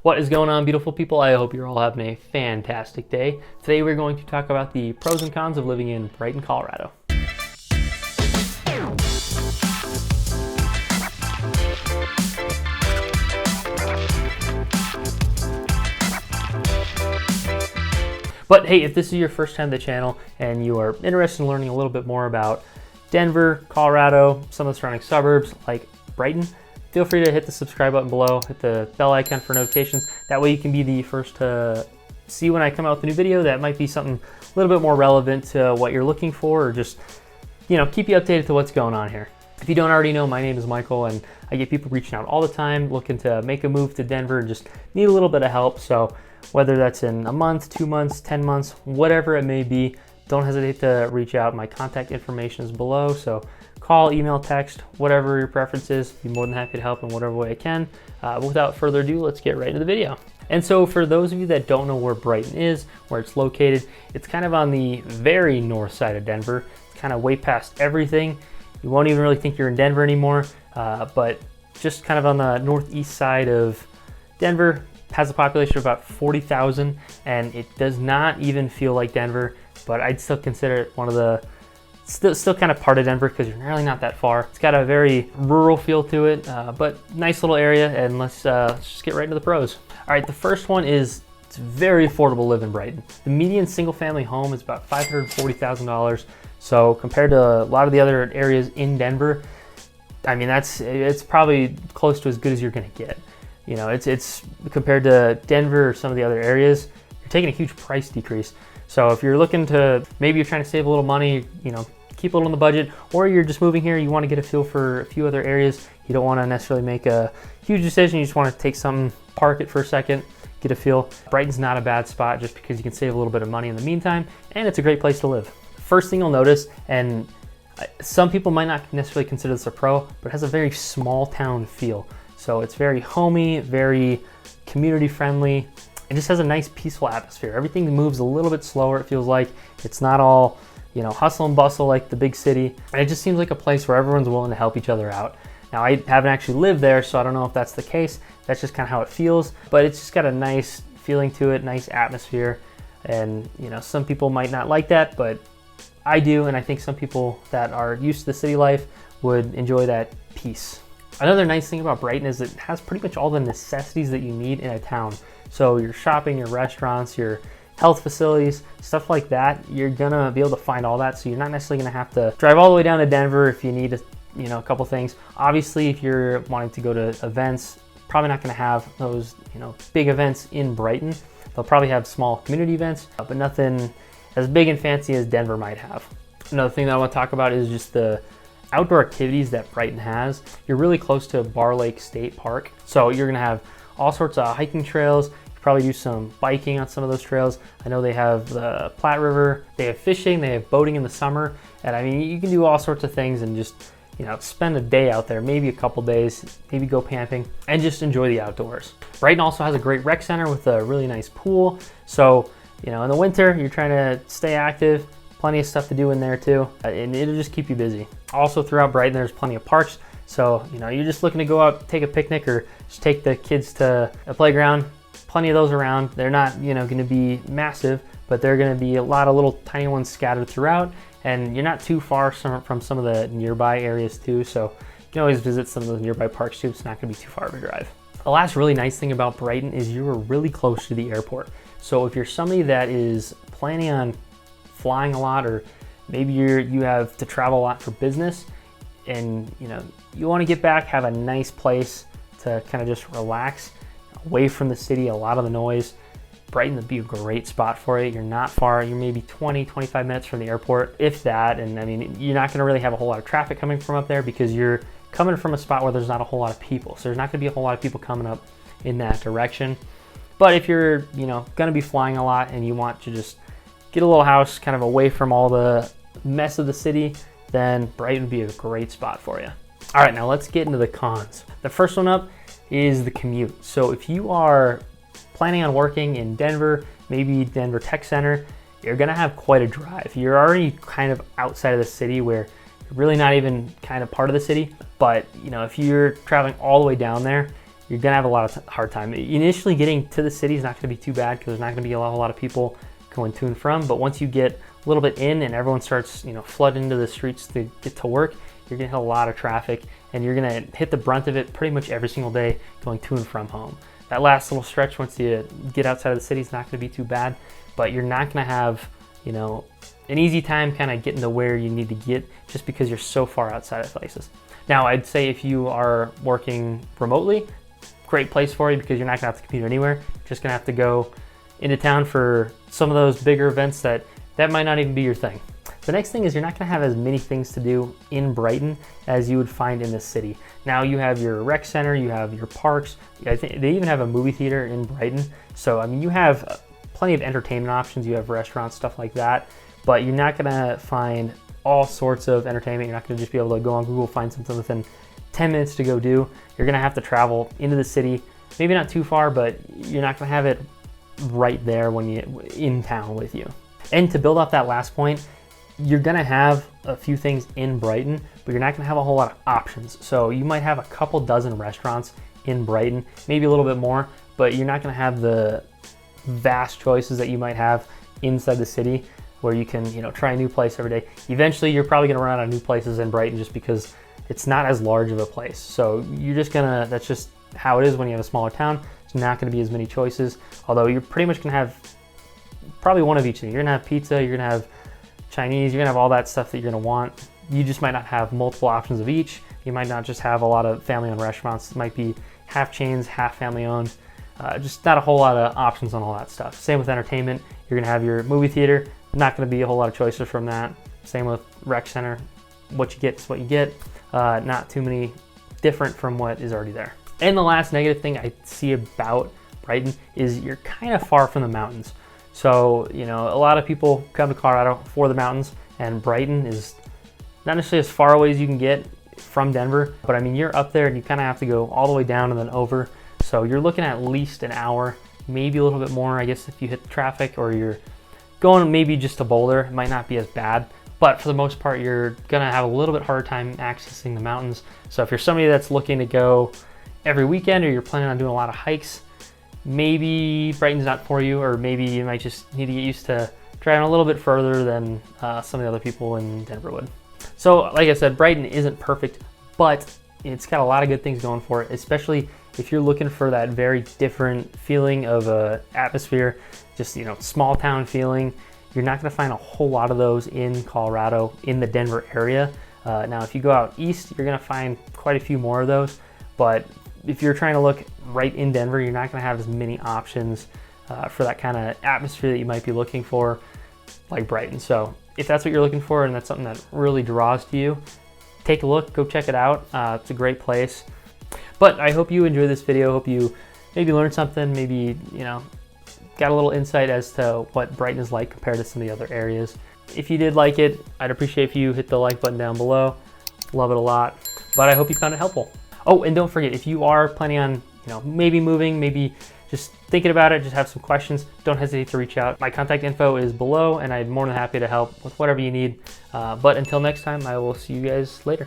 What is going on, beautiful people? I hope you're all having a fantastic day. Today we're going to talk about the pros and cons of living in Brighton, Colorado. But hey, if this is your first time to the channel and you are interested in learning a little bit more about Denver, Colorado, some of the surrounding suburbs like Brighton, feel free to hit the subscribe button below, hit the bell icon for notifications. That way you can be the first to see when I come out with a new video that might be something a little bit more relevant to what you're looking for, or just, keep you updated to what's going on here. If you don't already know, my name is Michael, and I get people reaching out all the time looking to make a move to Denver and just need a little bit of help. So whether that's in a month, 2 months, 10 months, whatever it may be, don't hesitate to reach out. My contact information is below, so call, email, text, whatever your preference is. Be more than happy to help in whatever way I can. Without further ado, let's get right into the video. And so for those of you that don't know where Brighton is, where it's located, it's kind of on the very north side of Denver. It's kind of way past everything. You won't even really think you're in Denver anymore, but just kind of on the northeast side of Denver. Has a population of about 40,000, and it does not even feel like Denver, but I'd still consider it one of the still kind of part of Denver because you're really not that far. It's got a very rural feel to it, but nice little area. And let's just get right into the pros. All right, the first one is it's very affordable to live in Brighton. The median single family home is about $540,000. So compared to a lot of the other areas in Denver, I mean, it's probably close to as good as you're gonna get. It's compared to Denver or some of the other areas, you're taking a huge price decrease. So if you're looking to, maybe you're trying to save a little money, keep a little on the budget, or you're just moving here, you want to get a feel for a few other areas. You don't want to necessarily make a huge decision. You just want to take some, park it for a second, get a feel. Brighton's not a bad spot just because you can save a little bit of money in the meantime, and it's a great place to live. First thing you'll notice, and some people might not necessarily consider this a pro, but it has a very small town feel. So it's very homey, very community friendly. It just has a nice peaceful atmosphere. Everything moves a little bit slower, it feels like. It's not all, hustle and bustle like the big city. And it just seems like a place where everyone's willing to help each other out. Now, I haven't actually lived there, so I don't know if that's the case. That's just kind of how it feels. But it's just got a nice feeling to it, nice atmosphere. And, some people might not like that, but I do. And I think some people that are used to the city life would enjoy that peace. Another nice thing about Brighton is it has pretty much all the necessities that you need in a town. So your shopping, your restaurants, your health facilities, stuff like that, you're gonna be able to find all that. So you're not necessarily gonna have to drive all the way down to Denver if you need a couple things. Obviously, if you're wanting to go to events, probably not gonna have those big events in Brighton. They'll probably have small community events, but nothing as big and fancy as Denver might have. Another thing that I want to talk about is just the outdoor activities that Brighton has. You're really close to Bar Lake State Park, so you're gonna have all sorts of hiking trails. You probably do some biking on some of those trails. I know they have the Platte River, they have fishing, they have boating in the summer, and I mean, you can do all sorts of things and just spend a day out there, maybe a couple days, maybe go camping and just enjoy the outdoors. Brighton also has a great rec center with a really nice pool, so in the winter you're trying to stay active, plenty of stuff to do in there too, and it'll just keep you busy. Also throughout Brighton, there's plenty of parks. So, you're just looking to go out, take a picnic, or just take the kids to a playground. Plenty of those around. They're not, going to be massive, but they're going to be a lot of little tiny ones scattered throughout. And you're not too far from some of the nearby areas too. So you can always visit some of those nearby parks too. It's not going to be too far of a drive. The last really nice thing about Brighton is you are really close to the airport. So if you're somebody that is planning on flying a lot, or maybe you have to travel a lot for business, and you want to get back, have a nice place to kind of just relax away from the city, a lot of the noise, Brighton would be a great spot for it. You're not far, you're maybe 20-25 minutes from the airport, if that. And I mean, you're not going to really have a whole lot of traffic coming from up there because you're coming from a spot where there's not a whole lot of people, so there's not going to be a whole lot of people coming up in that direction. But if you're going to be flying a lot and you want to just get a little house kind of away from all the mess of the city, then Brighton would be a great spot for you. All right, now let's get into the cons. The first one up is the commute. So if you are planning on working in Denver, maybe Denver Tech Center, you're gonna have quite a drive. You're already kind of outside of the city where you're really not even kind of part of the city. But if you're traveling all the way down there, you're gonna have a lot of hard time. Initially getting to the city is not gonna be too bad because there's not gonna be a lot of people going to and from, but once you get a little bit in and everyone starts, flooding into the streets to get to work, you're gonna hit a lot of traffic and you're gonna hit the brunt of it pretty much every single day going to and from home. That last little stretch once you get outside of the city is not gonna be too bad, but you're not gonna have, an easy time kind of getting to where you need to get just because you're so far outside of places. Now, I'd say if you are working remotely, great place for you because you're not gonna have to commute anywhere. You're just gonna have to go into town for some of those bigger events that might not even be your thing. The next thing is you're not gonna have as many things to do in Brighton as you would find in the city. Now you have your rec center, you have your parks, I think they even have a movie theater in Brighton. So, I mean, you have plenty of entertainment options, you have restaurants, stuff like that, but you're not gonna find all sorts of entertainment. You're not gonna just be able to go on Google, find something within 10 minutes to go do. You're gonna have to travel into the city, maybe not too far, but you're not gonna have it right there when you're in town with you. And to build off that last point, you're gonna have a few things in Brighton, but you're not gonna have a whole lot of options. So you might have a couple dozen restaurants in Brighton, maybe a little bit more, but you're not gonna have the vast choices that you might have inside the city where you can, try a new place every day. Eventually, you're probably gonna run out of new places in Brighton just because it's not as large of a place. So you're just that's just how it is when you have a smaller town. It's not gonna be as many choices, although you're pretty much gonna have probably one of each thing. You're gonna have pizza, you're gonna have Chinese, you're gonna have all that stuff that you're gonna want. You just might not have multiple options of each. You might not just have a lot of family-owned restaurants. It might be half chains, half family-owned. Just not a whole lot of options on all that stuff. Same with entertainment. You're gonna have your movie theater. Not gonna be a whole lot of choices from that. Same with rec center. What you get is what you get. Not too many different from what is already there. And the last negative thing I see about Brighton is you're kind of far from the mountains. So, a lot of people come to Colorado for the mountains, and Brighton is not necessarily as far away as you can get from Denver, but I mean, you're up there and you kind of have to go all the way down and then over. So you're looking at least an hour, maybe a little bit more, I guess, if you hit traffic or you're going maybe just to Boulder. It might not be as bad, but for the most part, you're gonna have a little bit harder time accessing the mountains. So if you're somebody that's looking to go every weekend or you're planning on doing a lot of hikes, maybe Brighton's not for you, or maybe you might just need to get used to driving a little bit further than some of the other people in Denver would. So like I said, Brighton isn't perfect, but it's got a lot of good things going for it, especially if you're looking for that very different feeling of a atmosphere, just, small town feeling. You're not gonna find a whole lot of those in Colorado, in the Denver area. Now, if you go out east, you're gonna find quite a few more of those, but if you're trying to look right in Denver, you're not gonna have as many options for that kind of atmosphere that you might be looking for, like Brighton. So if that's what you're looking for and that's something that really draws to you, take a look, go check it out. It's a great place. But I hope you enjoyed this video. Hope you maybe learned something, maybe, got a little insight as to what Brighton is like compared to some of the other areas. If you did like it, I'd appreciate if you hit the like button down below. Love it a lot. But I hope you found it helpful. Oh, and don't forget, if you are planning on, maybe moving, maybe just thinking about it, just have some questions, don't hesitate to reach out. My contact info is below, and I'm more than happy to help with whatever you need. But until next time, I will see you guys later.